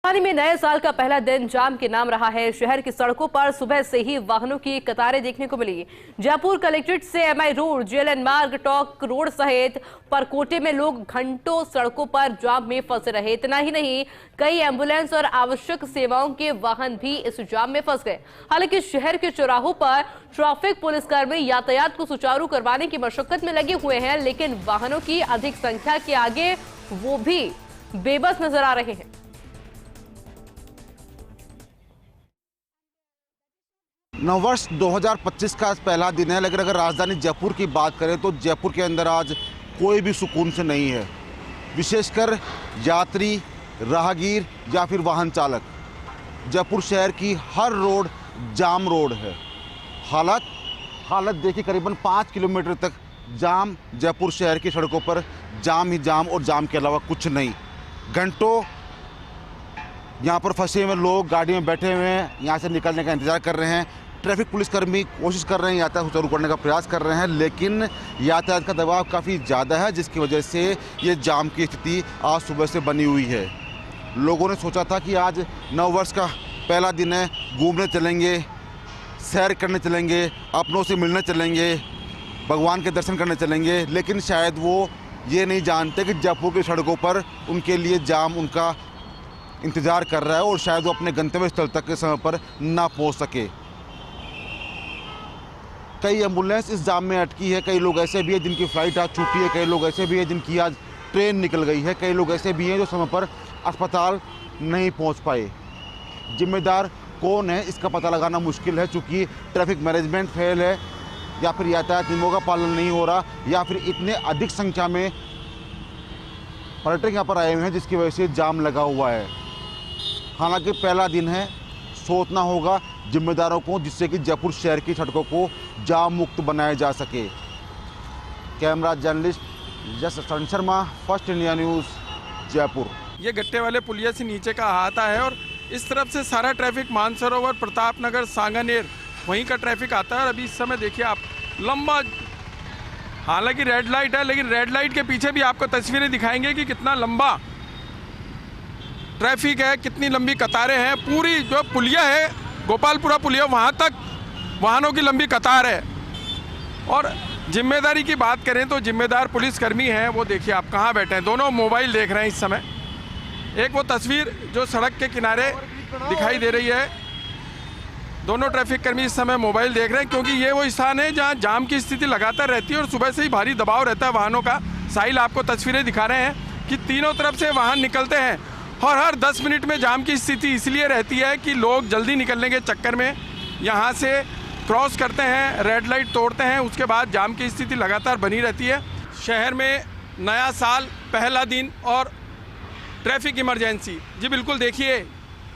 राजधानी में नए साल का पहला दिन जाम के नाम रहा है। शहर की सड़कों पर सुबह से ही वाहनों की कतारें देखने को मिली। जयपुर कलेक्ट्रेट से एमआई रोड, जेएलएन मार्ग, टॉक रोड सहित परकोटे में लोग घंटों सड़कों पर जाम में फंसे रहे। इतना ही नहीं, कई एम्बुलेंस और आवश्यक सेवाओं के वाहन भी इस जाम में फंस गए। हालांकि शहर के चौराहों पर ट्रैफिक पुलिसकर्मी यातायात को सुचारू करवाने की मशक्कत में लगे हुए हैं, लेकिन वाहनों की अधिक संख्या के आगे वो भी बेबस नजर आ रहे हैं। नववर्ष 2025 का आज पहला दिन है, लेकिन अगर राजधानी जयपुर की बात करें तो जयपुर के अंदर आज कोई भी सुकून से नहीं है। विशेषकर यात्री, राहगीर या फिर वाहन चालक। जयपुर शहर की हर रोड जाम रोड है। हालत देखिए, करीबन 5 किलोमीटर तक जाम। जयपुर शहर की सड़कों पर जाम ही जाम और जाम के अलावा कुछ नहीं। घंटों यहाँ पर फंसे हुए लोग गाड़ी में बैठे हुए हैं, यहाँ से निकलने का इंतज़ार कर रहे हैं। ट्रैफिक पुलिसकर्मी कोशिश कर रहे हैं, यातायात सुचारू करने का प्रयास कर रहे हैं, लेकिन यातायात का दबाव काफ़ी ज़्यादा है, जिसकी वजह से ये जाम की स्थिति आज सुबह से बनी हुई है। लोगों ने सोचा था कि आज नववर्ष का पहला दिन है, घूमने चलेंगे, सैर करने चलेंगे, अपनों से मिलने चलेंगे, भगवान के दर्शन करने चलेंगे, लेकिन शायद वो ये नहीं जानते कि जयपुर की सड़कों पर उनके लिए जाम उनका इंतज़ार कर रहा है और शायद वो अपने गंतव्य स्थल तक के समय पर ना पहुंच सके। कई एम्बुलेंस इस जाम में अटकी है। कई लोग ऐसे भी हैं जिनकी फ़्लाइट आज छूटी है। कई लोग ऐसे भी हैं जिनकी आज ट्रेन निकल गई है। कई लोग ऐसे भी हैं जो समय पर अस्पताल नहीं पहुंच पाए। जिम्मेदार कौन है इसका पता लगाना मुश्किल है, चूँकि ट्रैफिक मैनेजमेंट फेल है, या फिर यातायात नियमों का पालन नहीं हो रहा, या फिर इतने अधिक संख्या में पर्यटक यहाँ पर आए हुए हैं जिसकी वजह से जाम लगा हुआ है। हालांकि पहला दिन है, सोचना होगा जिम्मेदारों को, जिससे कि जयपुर शहर की सड़कों को जाम मुक्त बनाया जा सके। Camera journalist Jaswant Sharma, first India News, Jaipur. ये गट्टे वाले पुलिया से नीचे का अहाता है और इस तरफ से सारा ट्रैफिक मानसरोवर, प्रताप नगर, सांगानेर वहीं का ट्रैफिक आता है। और अभी इस समय देखिए आप, लंबा, हालांकि रेड लाइट है, लेकिन रेड लाइट के पीछे भी आपको तस्वीरें दिखाएंगे कि कितना लंबा ट्रैफिक है, कितनी लंबी कतारें हैं। पूरी जो पुलिया है, गोपालपुरा पुलिया, वहाँ तक वाहनों की लंबी कतार है। और जिम्मेदारी की बात करें तो जिम्मेदार पुलिसकर्मी हैं, वो देखिए आप कहाँ बैठे हैं, दोनों मोबाइल देख रहे हैं इस समय। एक वो तस्वीर जो सड़क के किनारे दिखाई दे रही है, दोनों ट्रैफिक कर्मी इस समय मोबाइल देख रहे हैं, क्योंकि ये वो स्थान है जहाँ जाम की स्थिति लगातार रहती है और सुबह से ही भारी दबाव रहता है वाहनों का। साहिल आपको तस्वीरें दिखा रहे हैं कि तीनों तरफ से वाहन निकलते हैं और हर 10 मिनट में जाम की स्थिति इसलिए रहती है कि लोग जल्दी निकलने के चक्कर में यहाँ से क्रॉस करते हैं, रेड लाइट तोड़ते हैं, उसके बाद जाम की स्थिति लगातार बनी रहती है। शहर में नया साल, पहला दिन और ट्रैफिक इमरजेंसी। जी बिल्कुल, देखिए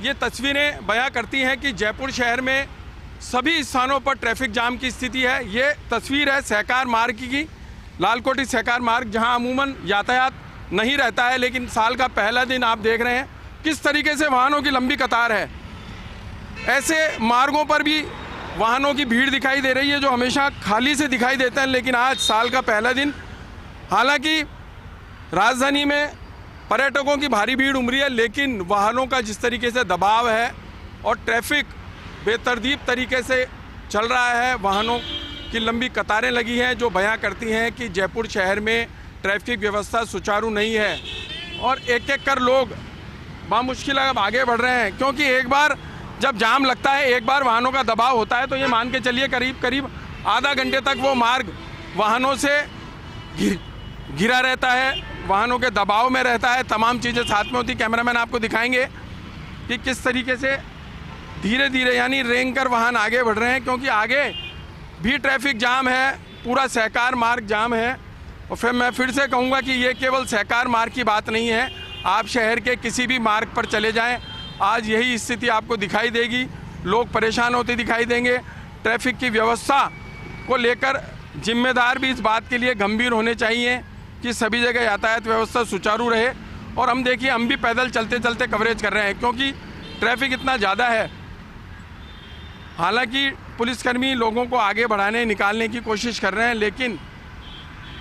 ये तस्वीरें बयां करती हैं कि जयपुर शहर में सभी स्थानों पर ट्रैफिक जाम की स्थिति है। ये तस्वीर है सहकार मार्ग की, लालकोटी सहकार मार्ग, जहां अमूमन यातायात नहीं रहता है, लेकिन साल का पहला दिन आप देख रहे हैं किस तरीके से वाहनों की लंबी कतार है। ऐसे मार्गों पर भी वाहनों की भीड़ दिखाई दे रही है जो हमेशा खाली से दिखाई देते हैं, लेकिन आज साल का पहला दिन, हालांकि राजधानी में पर्यटकों की भारी भीड़ उमड़ी है, लेकिन वाहनों का जिस तरीके से दबाव है और ट्रैफिक बेतरतीब तरीके से चल रहा है, वाहनों की लंबी कतारें लगी हैं, जो बयां करती हैं कि जयपुर शहर में ट्रैफिक व्यवस्था सुचारू नहीं है। और एक एक कर लोग बामुश्किल अब आगे बढ़ रहे हैं, क्योंकि एक बार जब जाम लगता है, एक बार वाहनों का दबाव होता है, तो ये मान के चलिए करीब आधा घंटे तक वो मार्ग वाहनों से घिरा रहता है, वाहनों के दबाव में रहता है, तमाम चीज़ें साथ में होती। कैमरामैन आपको दिखाएंगे कि किस तरीके से धीरे धीरे यानी रेंग कर वाहन आगे बढ़ रहे हैं, क्योंकि आगे भी ट्रैफिक जाम है, पूरा सहकार मार्ग जाम है। और फिर मैं फिर से कहूँगा कि ये केवल सहकार मार्ग की बात नहीं है, आप शहर के किसी भी मार्ग पर चले जाएं, आज यही स्थिति आपको दिखाई देगी। लोग परेशान होते दिखाई देंगे। ट्रैफिक की व्यवस्था को लेकर जिम्मेदार भी इस बात के लिए गंभीर होने चाहिए कि सभी जगह यातायात व्यवस्था सुचारू रहे। और हम देखिए, हम भी पैदल चलते चलते कवरेज कर रहे हैं, क्योंकि ट्रैफिक इतना ज़्यादा है। हालांकि पुलिसकर्मी लोगों को आगे बढ़ाने, निकालने की कोशिश कर रहे हैं, लेकिन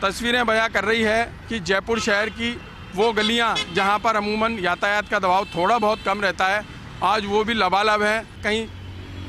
तस्वीरें बयां कर रही है कि जयपुर शहर की वो गलियां जहां पर अमूमन यातायात का दबाव थोड़ा बहुत कम रहता है, आज वो भी लबालब है। कहीं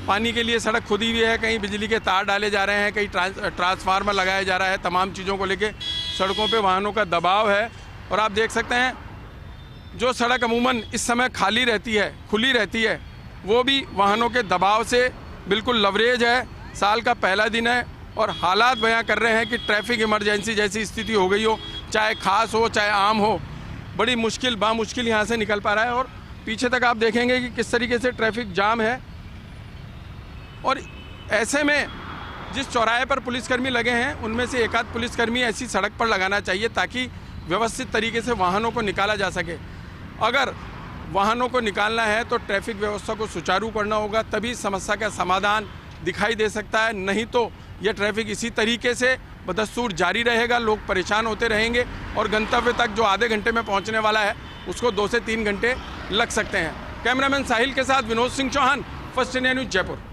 पानी के लिए सड़क खुदी हुई है, कहीं बिजली के तार डाले जा रहे हैं, कहीं ट्रांसफार्मर लगाया जा रहा है। तमाम चीज़ों को लेके सड़कों पे वाहनों का दबाव है। और आप देख सकते हैं जो सड़क अमूमन इस समय खाली रहती है, खुली रहती है, वो भी वाहनों के दबाव से बिल्कुल लवरेज है। साल का पहला दिन है और हालात बयां कर रहे हैं कि ट्रैफिक इमरजेंसी जैसी स्थिति हो गई हो, चाहे खास हो चाहे आम हो। बड़ी मुश्किल बामुश्किल यहाँ से निकल पा रहा है। और पीछे तक आप देखेंगे कि किस तरीके से ट्रैफिक जाम है। और ऐसे में जिस चौराहे पर पुलिसकर्मी लगे हैं उनमें से एक आध पुलिसकर्मी ऐसी सड़क पर लगाना चाहिए ताकि व्यवस्थित तरीके से वाहनों को निकाला जा सके। अगर वाहनों को निकालना है तो ट्रैफिक व्यवस्था को सुचारू करना होगा, तभी समस्या का समाधान दिखाई दे सकता है। नहीं तो यह ट्रैफिक इसी तरीके से बदस्तूर जारी रहेगा, लोग परेशान होते रहेंगे और गंतव्य तक जो आधे घंटे में पहुंचने वाला है उसको 2 से 3 घंटे लग सकते हैं। कैमरामैन साहिल के साथ Vinod Singh Chauhan, First India News, Jaipur.